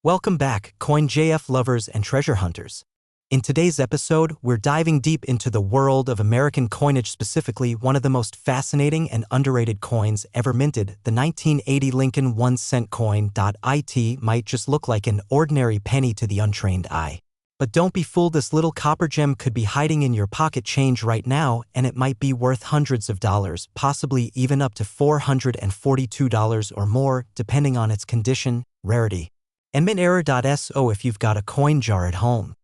Welcome back, CoinJF lovers and treasure hunters. In today's episode, we're diving deep into the world of American coinage, specifically one of the most fascinating and underrated coins ever minted, the 1980 Lincoln 1-cent coin. It might just look like an ordinary penny to the untrained eye. But don't be fooled, this little copper gem could be hiding in your pocket change right now, and it might be worth hundreds of dollars, possibly even up to $442 or more, depending on its condition, rarity, and mint error. So if you've got a coin jar at home,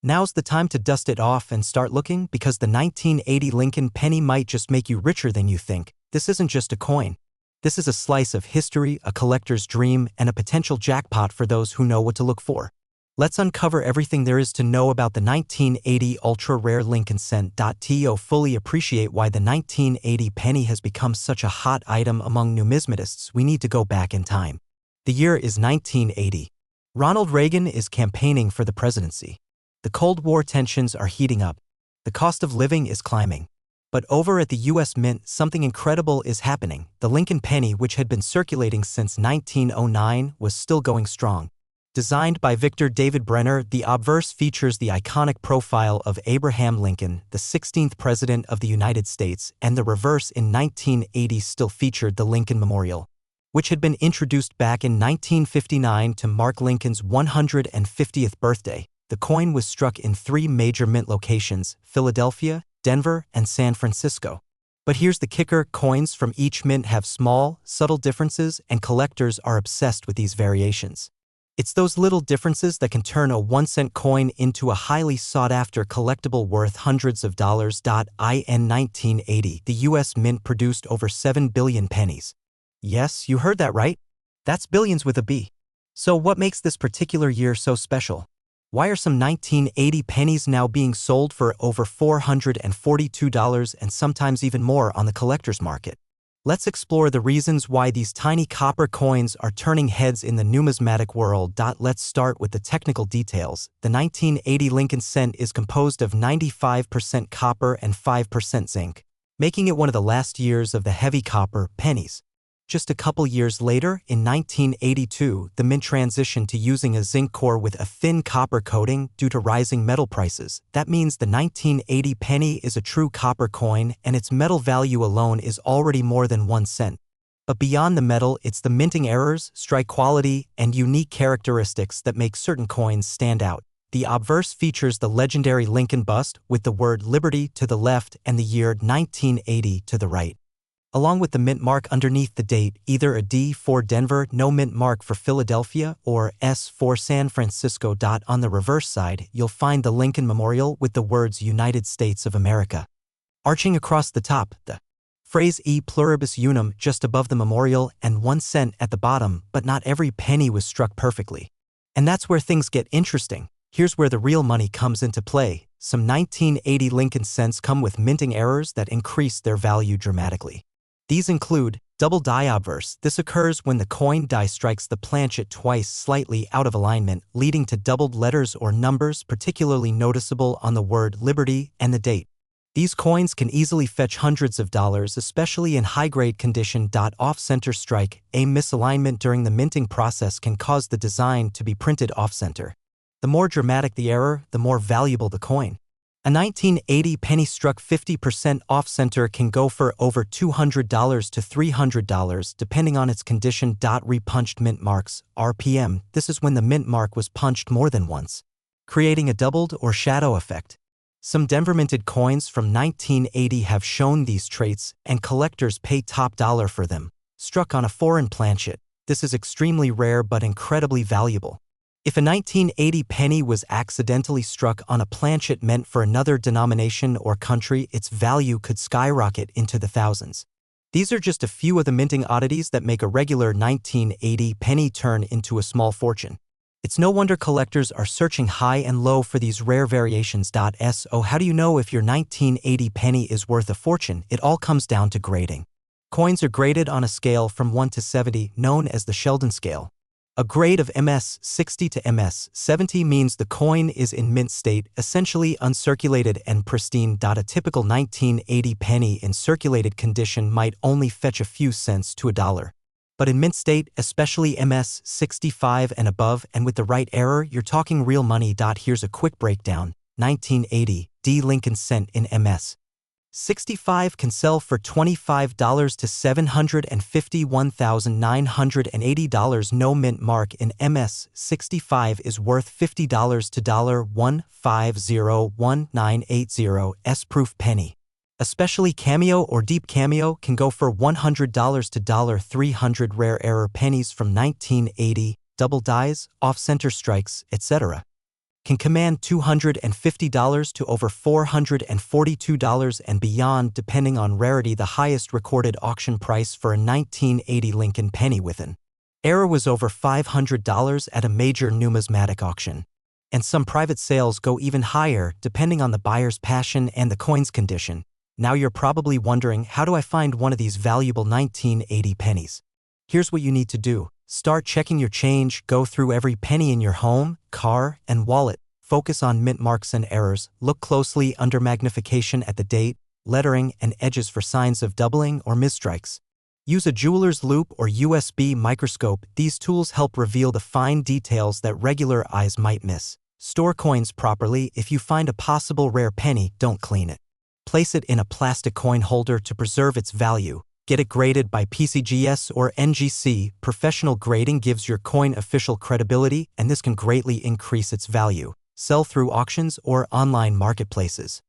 now's the time to dust it off and start looking, because the 1980 Lincoln penny might just make you richer than you think. This isn't just a coin. This is a slice of history, a collector's dream, and a potential jackpot for those who know what to look for. Let's uncover everything there is to know about the 1980 ultra-rare Lincoln cent. To fully appreciate why the 1980 penny has become such a hot item among numismatists, we need to go back in time. The year is 1980. Ronald Reagan is campaigning for the presidency. The Cold War tensions are heating up. The cost of living is climbing. But over at the U.S. Mint, something incredible is happening. The Lincoln penny, which had been circulating since 1909, was still going strong. Designed by Victor David Brenner, the obverse features the iconic profile of Abraham Lincoln, the 16th President of the United States, and the reverse in 1980 still featured the Lincoln Memorial, which had been introduced back in 1959 to mark Lincoln's 150th birthday. The coin was struck in 3 major mint locations: Philadelphia, Denver, and San Francisco. But here's the kicker: coins from each mint have small, subtle differences, and collectors are obsessed with these variations. It's those little differences that can turn a 1-cent coin into a highly sought-after collectible worth hundreds of dollars. In 1980, the U.S. Mint produced over 7 billion pennies. Yes, you heard that right. That's billions with a B. So what makes this particular year so special? Why are some 1980 pennies now being sold for over $442 and sometimes even more on the collector's market? Let's explore the reasons why these tiny copper coins are turning heads in the numismatic world. Let's start with the technical details. The 1980 Lincoln cent is composed of 95% copper and 5% zinc, making it one of the last years of the heavy copper pennies. Just a couple years later, in 1982, the mint transitioned to using a zinc core with a thin copper coating due to rising metal prices. That means the 1980 penny is a true copper coin, and its metal value alone is already more than 1 cent. But beyond the metal, it's the minting errors, strike quality, and unique characteristics that make certain coins stand out. The obverse features the legendary Lincoln bust, with the word Liberty to the left and the year 1980 to the right, along with the mint mark underneath the date, either a D for Denver, no mint mark for Philadelphia, or S for San Francisco. On the reverse side, you'll find the Lincoln Memorial with the words United States of America arching across the top, the phrase E pluribus unum just above the memorial, and 1 cent at the bottom. But not every penny was struck perfectly. And that's where things get interesting. Here's where the real money comes into play. Some 1980 Lincoln cents come with minting errors that increase their value dramatically. These include double die obverse. This occurs when the coin die strikes the planchet twice slightly out of alignment, leading to doubled letters or numbers, particularly noticeable on the word Liberty and the date. These coins can easily fetch hundreds of dollars, especially in high-grade condition. Off-center strike. A misalignment during the minting process can cause the design to be printed off-center. The more dramatic the error, the more valuable the coin. A 1980 penny struck 50% off-center can go for over $200 to $300, depending on its condition. Repunched mint marks, RPM. This is when the mint mark was punched more than once, creating a doubled or shadow effect. Some Denver minted coins from 1980 have shown these traits, and collectors pay top dollar for them. Struck on a foreign planchet. This is extremely rare but incredibly valuable. If a 1980 penny was accidentally struck on a planchet meant for another denomination or country, its value could skyrocket into the thousands. These are just a few of the minting oddities that make a regular 1980 penny turn into a small fortune. It's no wonder collectors are searching high and low for these rare variations. So how do you know if your 1980 penny is worth a fortune? It all comes down to grading. Coins are graded on a scale from 1 to 70, known as the Sheldon scale. A grade of MS 60 to MS 70 means the coin is in mint state, essentially uncirculated and pristine. A typical 1980 penny in circulated condition might only fetch a few cents to $1. But in mint state, especially MS 65 and above, and with the right error, you're talking real money. Here's a quick breakdown. 1980, D Lincoln cent in MS 65 can sell for $25 to $751,980. No mint mark in MS 65 is worth $50 to $1501980. Proof penny. Especially cameo or deep cameo can go for $100 to $300. Rare error pennies from 1980, double dies, off-center strikes, etc. can command $250 to over $442 and beyond depending on rarity. The highest recorded auction price for a 1980 Lincoln penny with an error was over $500 at a major numismatic auction. And some private sales go even higher depending on the buyer's passion and the coin's condition. Now you're probably wondering, how do I find one of these valuable 1980 pennies? Here's what you need to do. Start checking your change, go through every penny in your home, car, and wallet. Focus on mint marks and errors. Look closely under magnification at the date, lettering, and edges for signs of doubling or misstrikes. Use a jeweler's loupe or USB microscope. These tools help reveal the fine details that regular eyes might miss. Store coins properly. If you find a possible rare penny, don't clean it. Place it in a plastic coin holder to preserve its value. Get it graded by PCGS or NGC. Professional grading gives your coin official credibility, and this can greatly increase its value. Sell through auctions or online marketplaces.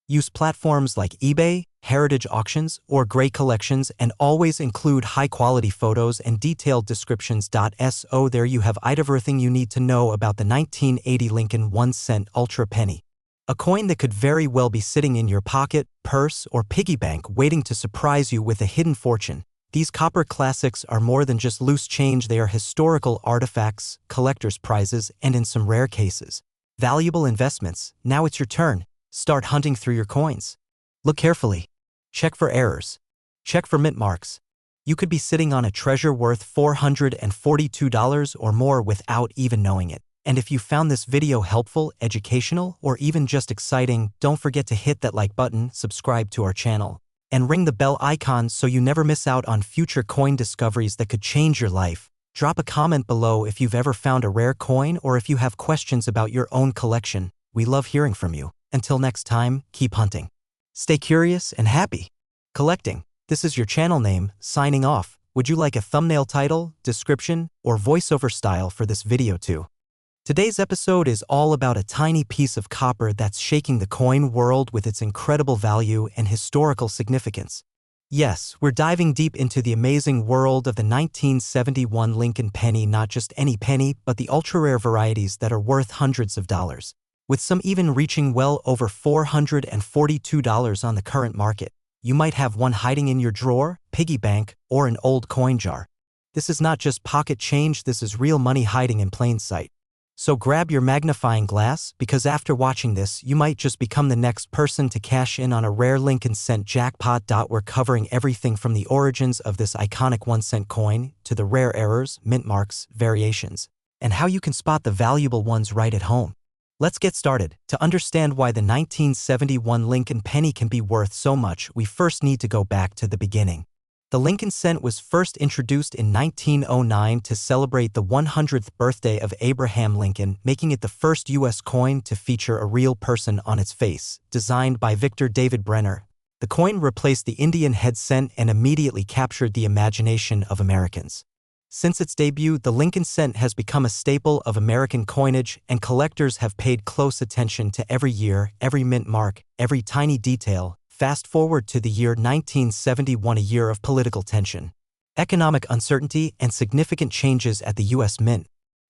Use platforms like eBay, heritage auctions, or gray collections, and always include high-quality photos and detailed descriptions. So there you have everything you need to know about the 1980 Lincoln 1-cent Ultra Penny. A coin that could very well be sitting in your pocket, purse, or piggy bank waiting to surprise you with a hidden fortune. These copper classics are more than just loose change. They are historical artifacts, collector's prizes, and in some rare cases, valuable investments. Now it's your turn. Start hunting through your coins. Look carefully. Check for errors. Check for mint marks. You could be sitting on a treasure worth $442 or more without even knowing it. And if you found this video helpful, educational, or even just exciting, don't forget to hit that like button, subscribe to our channel, and ring the bell icon so you never miss out on future coin discoveries that could change your life. Drop a comment below if you've ever found a rare coin or if you have questions about your own collection. We love hearing from you. Until next time, keep hunting. Stay curious and happy collecting. This is your channel name, signing off. Would you like a thumbnail title, description, or voiceover style for this video too? Today's episode is all about a tiny piece of copper that's shaking the coin world with its incredible value and historical significance. Yes, we're diving deep into the amazing world of the 1971 Lincoln penny, not just any penny, but the ultra-rare varieties that are worth hundreds of dollars, with some even reaching well over $442 on the current market. You might have one hiding in your drawer, piggy bank, or an old coin jar. This is not just pocket change, this is real money hiding in plain sight. So grab your magnifying glass, because after watching this, you might just become the next person to cash in on a rare Lincoln cent jackpot. We're covering everything from the origins of this iconic 1-cent coin to the rare errors, mint marks, variations, and how you can spot the valuable ones right at home. Let's get started. To understand why the 1971 Lincoln penny can be worth so much, we first need to go back to the beginning. The Lincoln cent was first introduced in 1909 to celebrate the 100th birthday of Abraham Lincoln, making it the first U.S. coin to feature a real person on its face. Designed by Victor David Brenner, the coin replaced the Indian head cent and immediately captured the imagination of Americans. Since its debut, the Lincoln cent has become a staple of American coinage, and collectors have paid close attention to every year, every mint mark, every tiny detail. Fast forward to the year 1971, a year of political tension, economic uncertainty, and significant changes at the U.S. Mint.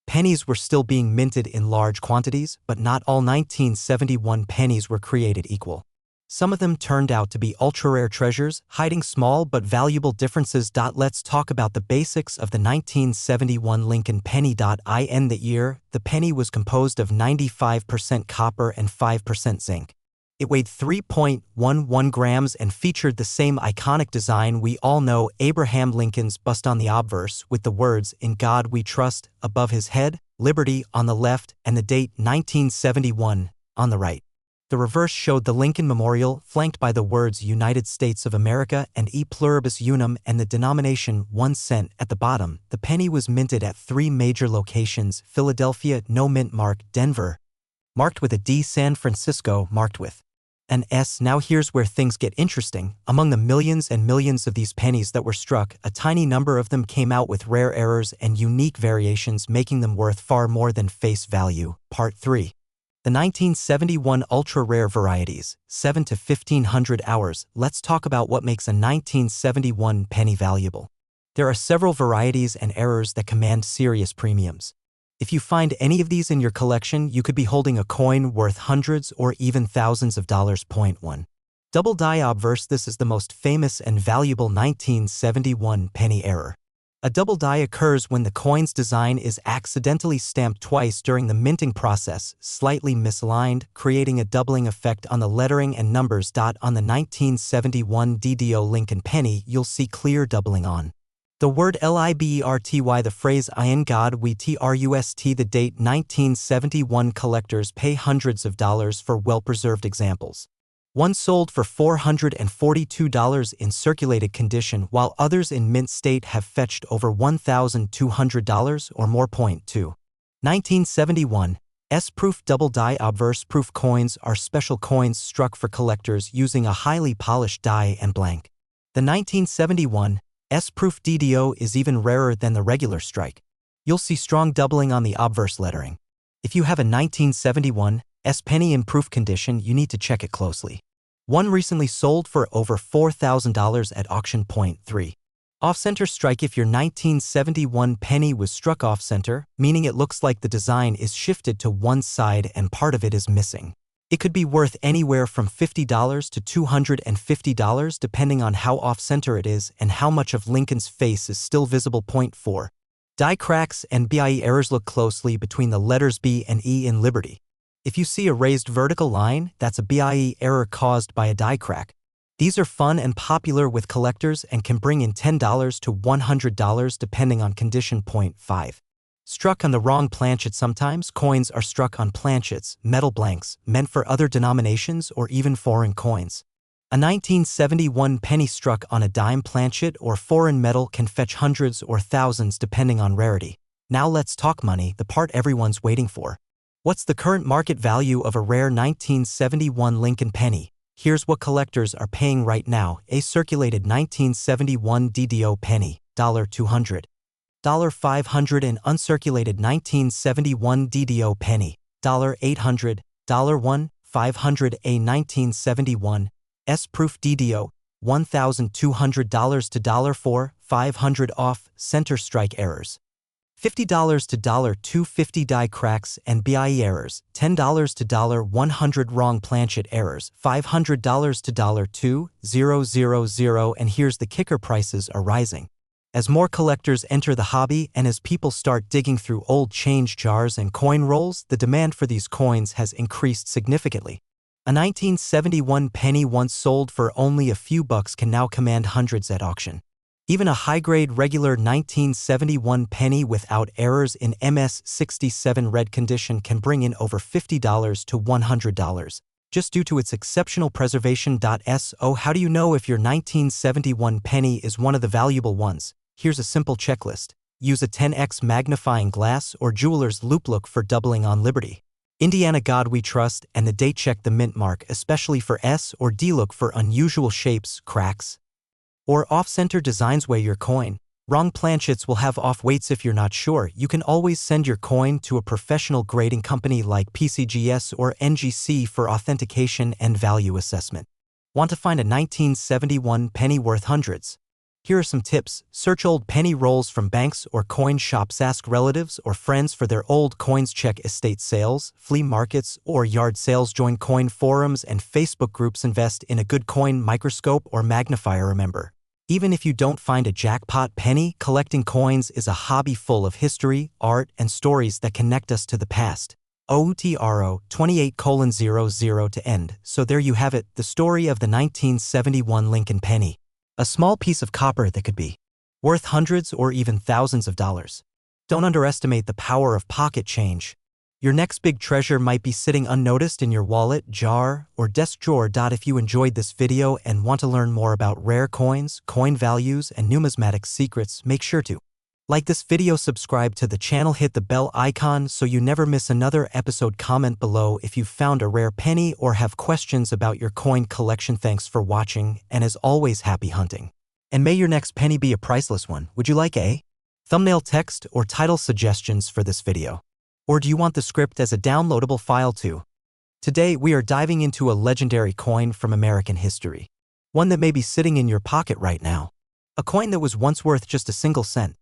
Pennies were still being minted in large quantities, but not all 1971 pennies were created equal. Some of them turned out to be ultra-rare treasures, hiding small but valuable differences. Let's talk about the basics of the 1971 Lincoln penny. In the year, the penny was composed of 95% copper and 5% zinc. It weighed 3.11 grams and featured the same iconic design we all know, Abraham Lincoln's bust on the obverse, with the words, "In God We Trust," above his head, "Liberty" on the left, and the date 1971 on the right. The reverse showed the Lincoln Memorial, flanked by the words United States of America and E pluribus unum and the denomination 1 cent at the bottom. The penny was minted at 3 major locations: Philadelphia, no mint mark; Denver, marked with a D; San Francisco, marked with an S. Now here's where things get interesting. Among the millions and millions of these pennies that were struck, a tiny number of them came out with rare errors and unique variations, making them worth far more than face value. Part 3. The 1971 ultra-rare varieties, 7 to 1500 hours. Let's talk about what makes a 1971 penny valuable. There are several varieties and errors that command serious premiums. If you find any of these in your collection, you could be holding a coin worth hundreds or even thousands of dollars. Point 1. Double die obverse. This is the most famous and valuable 1971 penny error. A double die occurs when the coin's design is accidentally stamped twice during the minting process, slightly misaligned, creating a doubling effect on the lettering and numbers. On the 1971 DDO Lincoln penny, you'll see clear doubling on the word liberty, the phrase "in God we trust." The date 1971. Collectors pay hundreds of dollars for well-preserved examples. One sold for $442 in circulated condition, while others in mint state have fetched over $1,200 or more. Point 2. 1971. S-proof double die obverse proof coins are special coins struck for collectors using a highly polished die and blank. The 1971 S-proof DDO is even rarer than the regular strike. You'll see strong doubling on the obverse lettering. If you have a 1971 S penny in proof condition, you need to check it closely. One recently sold for over $4,000 at auction. Point 3. Off-center strike. If your 1971 penny was struck off-center, meaning it looks like the design is shifted to one side and part of it is missing, it could be worth anywhere from $50 to $250 depending on how off-center it is and how much of Lincoln's face is still visible. Point 4. Die cracks and BIE errors. Look closely between the letters B and E in Liberty. If you see a raised vertical line, that's a BIE error caused by a die crack. These are fun and popular with collectors and can bring in $10 to $100 depending on condition. Point 5. Struck on the wrong planchet. Sometimes coins are struck on planchets, metal blanks, meant for other denominations or even foreign coins. A 1971 penny struck on a dime planchet or foreign metal can fetch hundreds or thousands depending on rarity. Now let's talk money, the part everyone's waiting for. What's the current market value of a rare 1971 Lincoln penny? Here's what collectors are paying right now. A circulated 1971 DDO penny, $200. $500. An uncirculated 1971 DDO penny, $800. $1, $500. A 1971 S-proof DDO, $1,200 to $4, $500. Off-center strike errors, $50 to $250. Die cracks and BIE errors, $10 to $100. Wrong planchet errors, $500 to $2,000. And here's the kicker: prices are rising. As more collectors enter the hobby and as people start digging through old change jars and coin rolls, the demand for these coins has increased significantly. A 1971 penny once sold for only a few bucks can now command hundreds at auction. Even a high-grade regular 1971 penny without errors in MS67 red condition can bring in over $50 to $100, just due to its exceptional preservation. So how do you know if your 1971 penny is one of the valuable ones? Here's a simple checklist. Use a 10x magnifying glass or jeweler's loupe. Look for doubling on Liberty, Indiana God We Trust, and the date. Check the mint mark, especially for S or D. Look for unusual shapes, cracks, or off-center designs. Weigh your coin. Wrong planchets will have off weights. If you're not sure, you can always send your coin to a professional grading company like PCGS or NGC for authentication and value assessment. Want to find a 1971 penny worth hundreds? Here are some tips. Search old penny rolls from banks or coin shops. Ask relatives or friends for their old coins. Check estate sales, flea markets, or yard sales. Join coin forums and Facebook groups. Invest in a good coin microscope or magnifier. Remember, even if you don't find a jackpot penny, collecting coins is a hobby full of history, art, and stories that connect us to the past. OUTRO 28:00 to end. So there you have it, the story of the 1971 Lincoln penny. A small piece of copper that could be worth hundreds or even thousands of dollars. Don't underestimate the power of pocket change. Your next big treasure might be sitting unnoticed in your wallet, jar, or desk drawer. If you enjoyed this video and want to learn more about rare coins, coin values, and numismatic secrets, make sure to like this video, subscribe to the channel, hit the bell icon so you never miss another episode. Comment below if you found a rare penny or have questions about your coin collection. Thanks for watching, and as always, happy hunting. And may your next penny be a priceless one. Would you like a thumbnail, text, or title suggestions for this video? Or do you want the script as a downloadable file too? Today, we are diving into a legendary coin from American history. One that may be sitting in your pocket right now. A coin that was once worth just a single cent,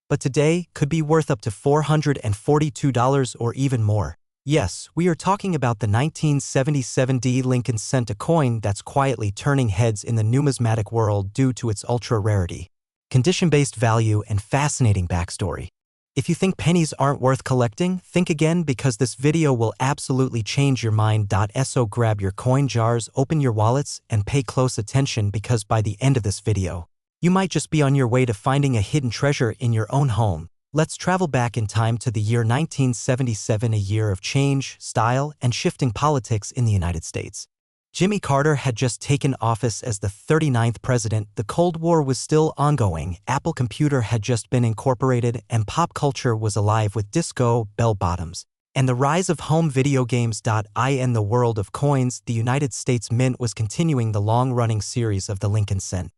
but today could be worth up to $442 or even more. Yes, we are talking about the 1977 D Lincoln cent, a coin that's quietly turning heads in the numismatic world due to its ultra-rarity, condition-based value, and fascinating backstory. If you think pennies aren't worth collecting, think again, because this video will absolutely change your mind. So grab your coin jars, open your wallets, and pay close attention, because by the end of this video, you might just be on your way to finding a hidden treasure in your own home. Let's travel back in time to the year 1977, a year of change, style, and shifting politics in the United States. Jimmy Carter had just taken office as the 39th president, the Cold War was still ongoing, Apple Computer had just been incorporated, and pop culture was alive with disco, bell-bottoms, and the rise of home video games. In the world of coins, the United States Mint was continuing the long-running series of the Lincoln cent,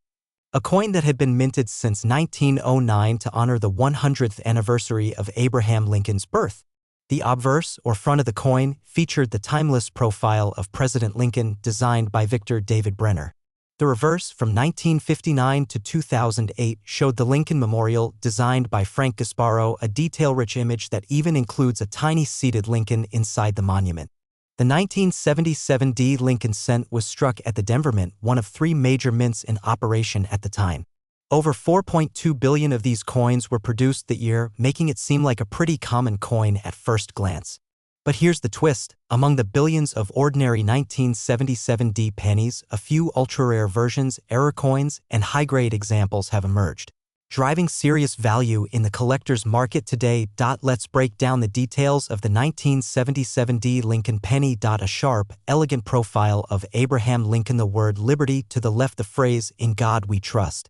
a coin that had been minted since 1909 to honor the 100th anniversary of Abraham Lincoln's birth. The obverse, or front of the coin, featured the timeless profile of President Lincoln, designed by Victor David Brenner. The reverse, from 1959 to 2008, showed the Lincoln Memorial, designed by Frank Gasparo, a detail-rich image that even includes a tiny seated Lincoln inside the monument. The 1977 D Lincoln cent was struck at the Denver Mint, one of three major mints in operation at the time. Over 4.2 billion of these coins were produced that year, making it seem like a pretty common coin at first glance. But here's the twist. Among the billions of ordinary 1977 D pennies, a few ultra-rare versions, error coins, and high-grade examples have emerged, driving serious value in the collector's market today. Let's break down the details of the 1977 D Lincoln penny. A sharp, elegant profile of Abraham Lincoln, the word liberty to the left, the phrase, "In God We Trust,"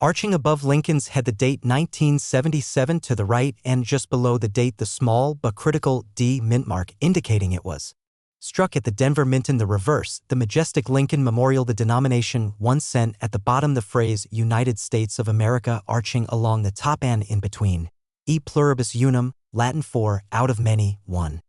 arching above Lincoln's head, the date 1977 to the right, and just below the date the small but critical D mint mark indicating it was struck at the Denver Mint. In the reverse, the majestic Lincoln Memorial, the denomination 1 cent at the bottom, the phrase United States of America arching along the top, and in between, E pluribus unum, Latin for out of many, one.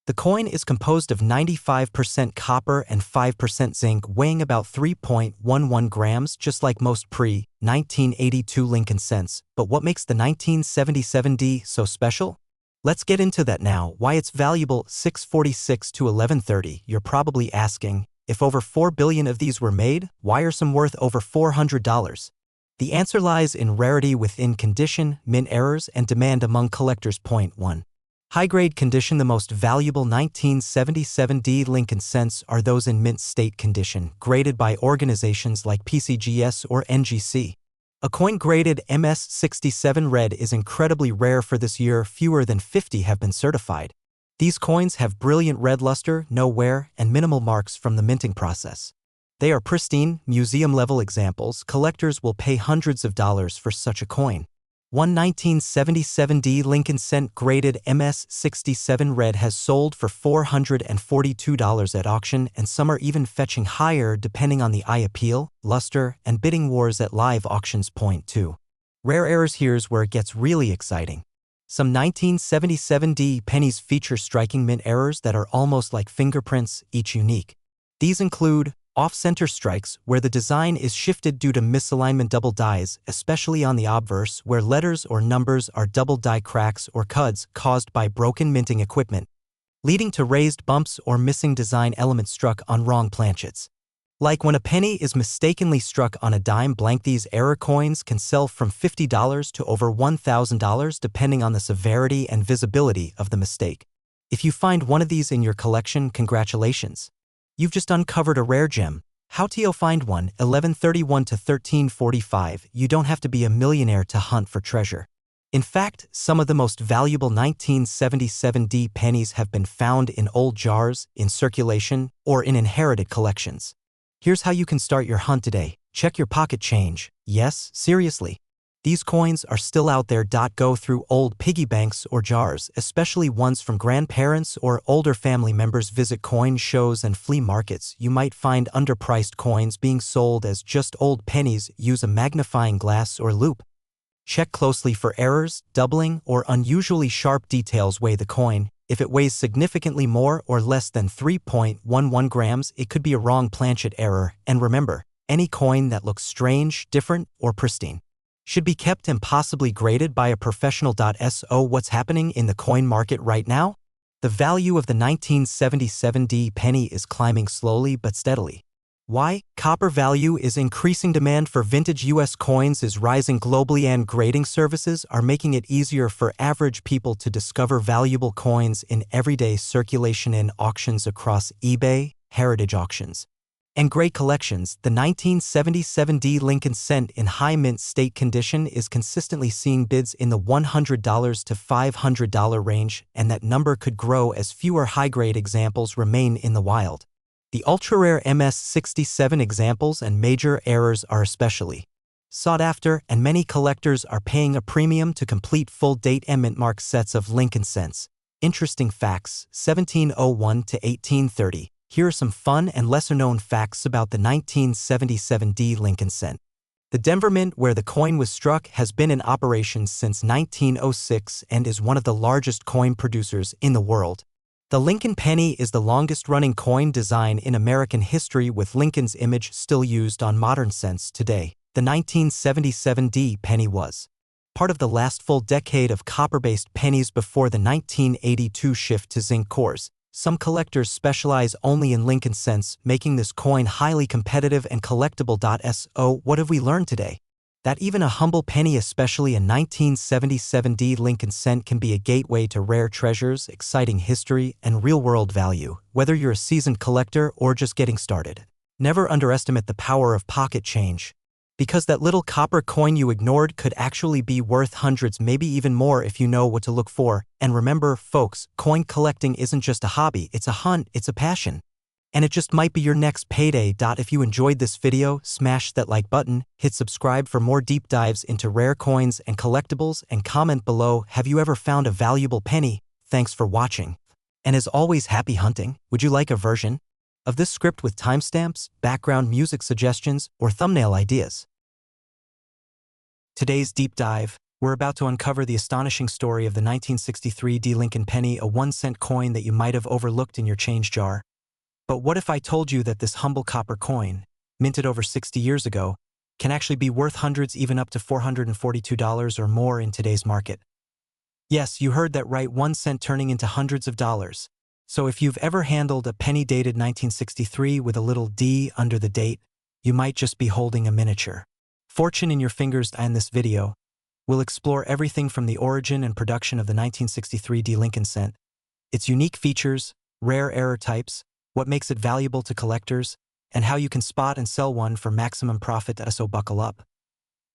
The coin is composed of 95% copper and 5% zinc, weighing about 3.11 grams, just like most pre-1982 Lincoln cents. But what makes the 1977 D so special? Let's get into that now. Why it's valuable. 646 to 1130. You're probably asking, if over 4 billion of these were made, why are some worth over $400? The answer lies in rarity within condition, mint errors, and demand among collectors. Point 1. High-grade condition. The most valuable 1977 D Lincoln cents are those in mint state condition, graded by organizations like PCGS or NGC. A coin graded MS67 red is incredibly rare for this year. Fewer than 50 have been certified. These coins have brilliant red luster, no wear, and minimal marks from the minting process. They are pristine, museum-level examples. Collectors will pay hundreds of dollars for such a coin. One 1977 D Lincoln cent graded MS67 red has sold for $442 at auction, and some are even fetching higher depending on the eye appeal, luster, and bidding wars at live auctions. Point 2. Rare errors. Here's where it gets really exciting. Some 1977 D pennies feature striking mint errors that are almost like fingerprints, each unique. These include off-center strikes, where the design is shifted due to misalignment, double dies, especially on the obverse, where letters or numbers are double die, cracks or cuds caused by broken minting equipment, leading to raised bumps or missing design elements struck on wrong planchets. Like when a penny is mistakenly struck on a dime blank. These error coins can sell from $50 to over $1,000 depending on the severity and visibility of the mistake. If you find one of these in your collection, congratulations. You've just uncovered a rare gem. How to find one? 1131 to 1345. You don't have to be a millionaire to hunt for treasure. In fact, some of the most valuable 1977 pennies have been found in old jars, in circulation, or in inherited collections. Here's how you can start your hunt today. Check your pocket change. Yes, seriously. These coins are still out there. Go through old piggy banks or jars, especially ones from grandparents or older family members. Visit coin shows and flea markets. You might find underpriced coins being sold as just old pennies. Use a magnifying glass or loupe. Check closely for errors, doubling, or unusually sharp details. Weigh the coin. If it weighs significantly more or less than 3.11 grams, it could be a wrong planchet error. And remember, any coin that looks strange, different, or pristine should be kept and possibly graded by a professional. So what's happening in the coin market right now? The value of the 1977 penny is climbing slowly but steadily. Why? Copper value is increasing. Demand for vintage U.S. coins is rising globally, and grading services are making it easier for average people to discover valuable coins in everyday circulation. In auctions across eBay, heritage auctions, and grade collections, the 1977 Lincoln cent in high mint state condition is consistently seeing bids in the $100 to $500 range, and that number could grow as fewer high-grade examples remain in the wild. The ultra-rare MS-67 examples and major errors are especially sought after, and many collectors are paying a premium to complete full-date and mint-mark sets of Lincoln cents. Interesting facts: 1701 to 1830. Here are some fun and lesser-known facts about the 1977 Lincoln cent. The Denver Mint, where the coin was struck, has been in operation since 1906 and is one of the largest coin producers in the world. The Lincoln penny is the longest-running coin design in American history, with Lincoln's image still used on modern cents today. The 1977 penny was part of the last full decade of copper-based pennies before the 1982 shift to zinc cores. Some collectors specialize only in Lincoln cents, making this coin highly competitive and collectible. So what have we learned today? That even a humble penny, especially a 1977 Lincoln cent, can be a gateway to rare treasures, exciting history, and real-world value. Whether you're a seasoned collector or just getting started, never underestimate the power of pocket change, because that little copper coin you ignored could actually be worth hundreds, maybe even more, if you know what to look for. And remember, folks, coin collecting isn't just a hobby, it's a hunt, it's a passion. And it just might be your next payday. If you enjoyed this video, smash that like button, hit subscribe for more deep dives into rare coins and collectibles, and comment below, have you ever found a valuable penny? Thanks for watching. And as always, happy hunting. Would you like a version of this script with timestamps, background music suggestions, or thumbnail ideas? Today's deep dive, we're about to uncover the astonishing story of the 1963 Lincoln penny, a 1-cent coin that you might have overlooked in your change jar. But what if I told you that this humble copper coin, minted over 60 years ago, can actually be worth hundreds, even up to $442 or more in today's market? Yes, you heard that right, 1 cent turning into hundreds of dollars. So if you've ever handled a penny dated 1963 with a little D under the date, you might just be holding a miniature fortune in your fingers. In this video, we'll explore everything from the origin and production of the 1963 Lincoln cent, its unique features, rare error types, what makes it valuable to collectors, and how you can spot and sell one for maximum profit. So buckle up,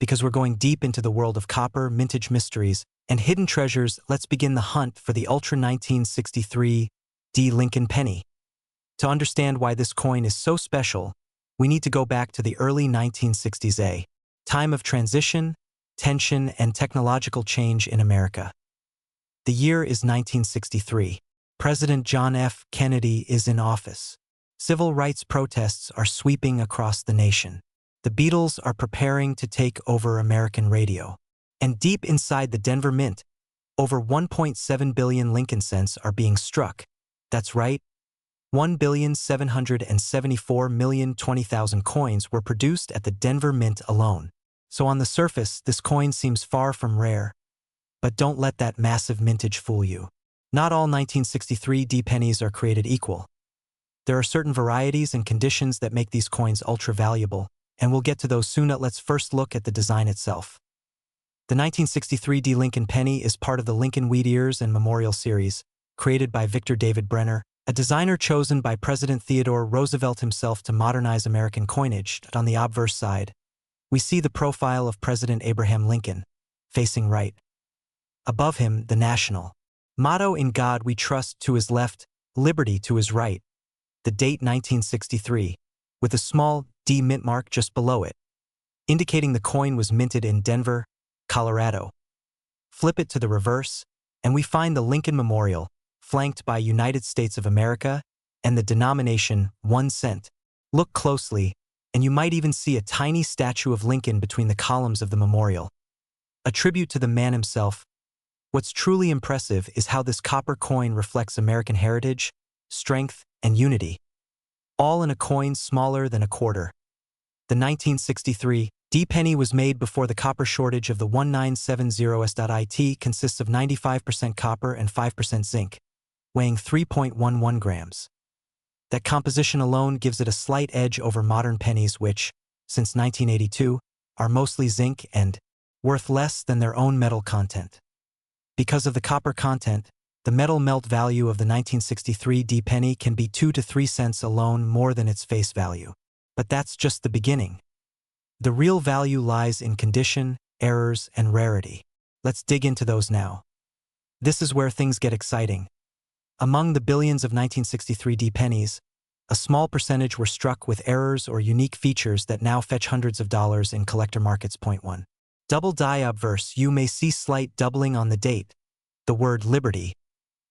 because we're going deep into the world of copper, mintage mysteries, and hidden treasures. Let's begin the hunt for the Ultra 1963 Lincoln penny. To understand why this coin is so special, we need to go back to the early 1960s, a time of transition, tension, and technological change in America. The year is 1963. President John F. Kennedy is in office. Civil rights protests are sweeping across the nation. The Beatles are preparing to take over American radio. And deep inside the Denver Mint, over 1.7 billion Lincoln cents are being struck. That's right, 1,774,020,000 coins were produced at the Denver Mint alone. So on the surface, this coin seems far from rare. But don't let that massive mintage fool you. Not all 1963 pennies are created equal. There are certain varieties and conditions that make these coins ultra-valuable, and we'll get to those soon. Let's first look at the design itself. The 1963 Lincoln penny is part of the Lincoln Wheat Ears and Memorial Series, created by Victor David Brenner, a designer chosen by President Theodore Roosevelt himself to modernize American coinage. On the obverse side, we see the profile of President Abraham Lincoln, facing right. Above him, the national motto, "In God we trust," to his left, "Liberty," to his right. The date 1963, with a small D mint mark just below it, indicating the coin was minted in Denver, Colorado. Flip it to the reverse, and we find the Lincoln Memorial, flanked by United States of America, and the denomination 1 cent. Look closely, and you might even see a tiny statue of Lincoln between the columns of the memorial. A tribute to the man himself. What's truly impressive is how this copper coin reflects American heritage, strength, and unity, all in a coin smaller than a quarter. The 1963 D penny was made before the copper shortage of the 1970s. Consists of 95% copper and 5% zinc, weighing 3.11 grams. That composition alone gives it a slight edge over modern pennies which, since 1982, are mostly zinc and worth less than their own metal content. Because of the copper content, the metal melt value of the 1963 D penny can be 2 to 3 cents alone more than its face value. But that's just the beginning. The real value lies in condition, errors, and rarity. Let's dig into those now. This is where things get exciting. Among the billions of 1963 D pennies, a small percentage were struck with errors or unique features that now fetch hundreds of dollars in collector markets. Point 1. Double die obverse, you may see slight doubling on the date, the word liberty,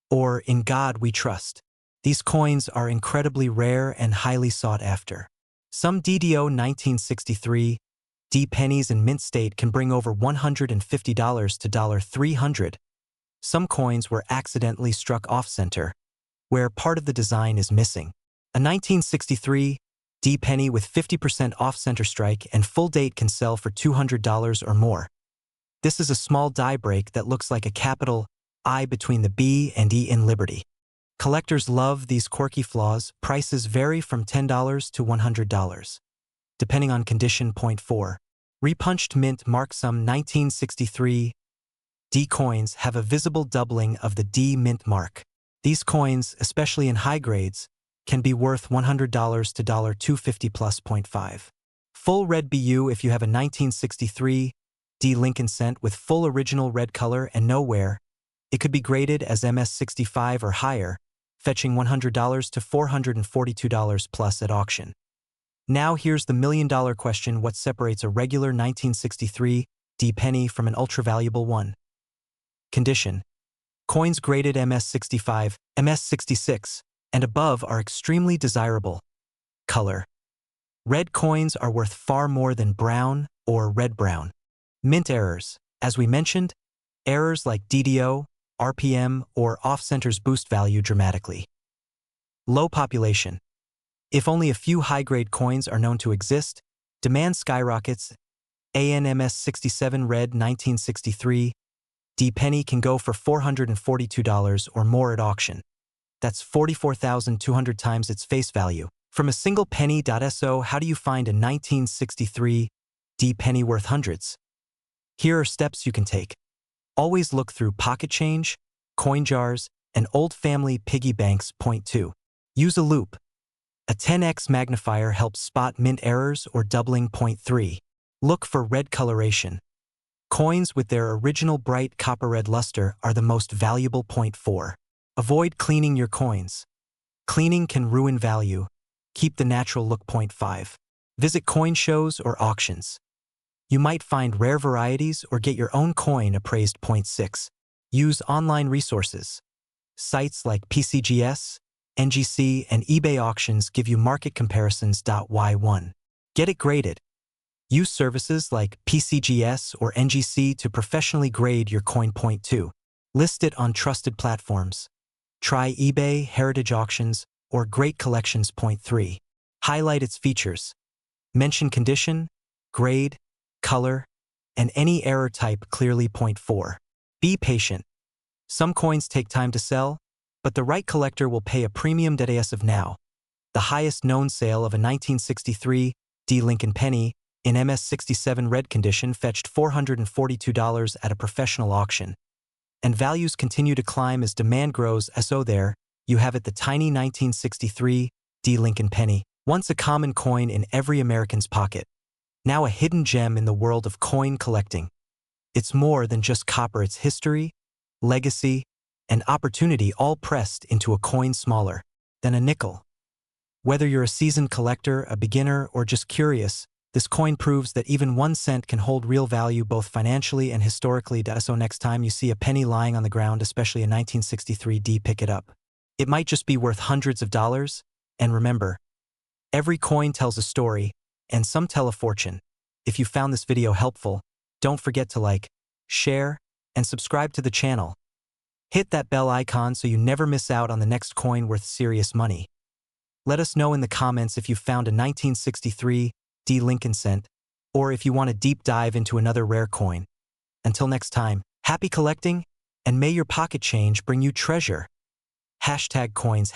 or in God we trust. These coins are incredibly rare and highly sought after. Some DDO 1963 D pennies in mint state can bring over $150 to $300. Some coins were accidentally struck off-center, where part of the design is missing. A 1963 D penny with 50% off-center strike and full date can sell for $200 or more. This is a small die break that looks like a capital I between the B and E in Liberty. Collectors love these quirky flaws. Prices vary from $10 to $100, depending on condition. Point 4. Repunched mint mark. Some 1963 D coins have a visible doubling of the D mint mark. These coins, especially in high grades, can be worth $100 to $250 plus. Point 5. Full red BU. If you have a 1963 D Lincoln cent with full original red color and no wear, it could be graded as MS65 or higher, fetching $100 to $442 plus at auction. Now here's the million-dollar question: what separates a regular 1963 D penny from an ultra-valuable one? Condition. Coins graded MS65, MS66, and above are extremely desirable. Color. Red coins are worth far more than brown or red-brown. Mint errors. As we mentioned, errors like DDO, RPM, or off-centers boost value dramatically. Low population. If only a few high-grade coins are known to exist, demand skyrockets. ANMS 67 red 1963 D penny can go for $442 or more at auction. That's 44,200 times its face value. From a single penny. So how do you find a 1963 D penny worth hundreds? Here are steps you can take. Always look through pocket change, coin jars, and old family piggy banks. Point 2. Use a loupe. A 10x magnifier helps spot mint errors or doubling. Point 3. Look for red coloration. Coins with their original bright copper red luster are the most valuable. Point 4. Avoid cleaning your coins. Cleaning can ruin value. Keep the natural look. Point 5. Visit coin shows or auctions. You might find rare varieties or get your own coin appraised. Point 6. Use online resources. Sites like PCGS, NGC, and eBay auctions give you market comparisons. Y1. Get it graded. Use services like PCGS or NGC to professionally grade your coin. Point 2. List it on trusted platforms. Try eBay, heritage auctions, or great collections. Point 3. Highlight its features. Mention condition, grade, color, and any error type clearly. Point 4. Be patient. Some coins take time to sell, but the right collector will pay a premium. As of now, the highest known sale of a 1963 D Lincoln penny in MS67 red condition fetched $442 at a professional auction, and values continue to climb as demand grows. So there you have it, the tiny 1963 D Lincoln penny, once a common coin in every American's pocket, now a hidden gem in the world of coin collecting. It's more than just copper. It's history, legacy, and opportunity all pressed into a coin smaller than a nickel. Whether you're a seasoned collector, a beginner, or just curious, this coin proves that even 1 cent can hold real value both financially and historically. So next time you see a penny lying on the ground, especially a 1963, pick it up. It might just be worth hundreds of dollars, and remember, every coin tells a story, and some tell a fortune. If you found this video helpful, don't forget to like, share, and subscribe to the channel. Hit that bell icon so you never miss out on the next coin worth serious money. Let us know in the comments if you found a 1963 Lincoln cent, or if you want a deep dive into another rare coin. Until next time, happy collecting, and may your pocket change bring you treasure. #coins,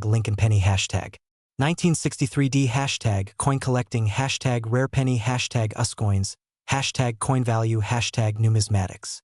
#Lincoln penny, #1963 #coin collecting, #rare penny, #uscoins, #coin value, #numismatics.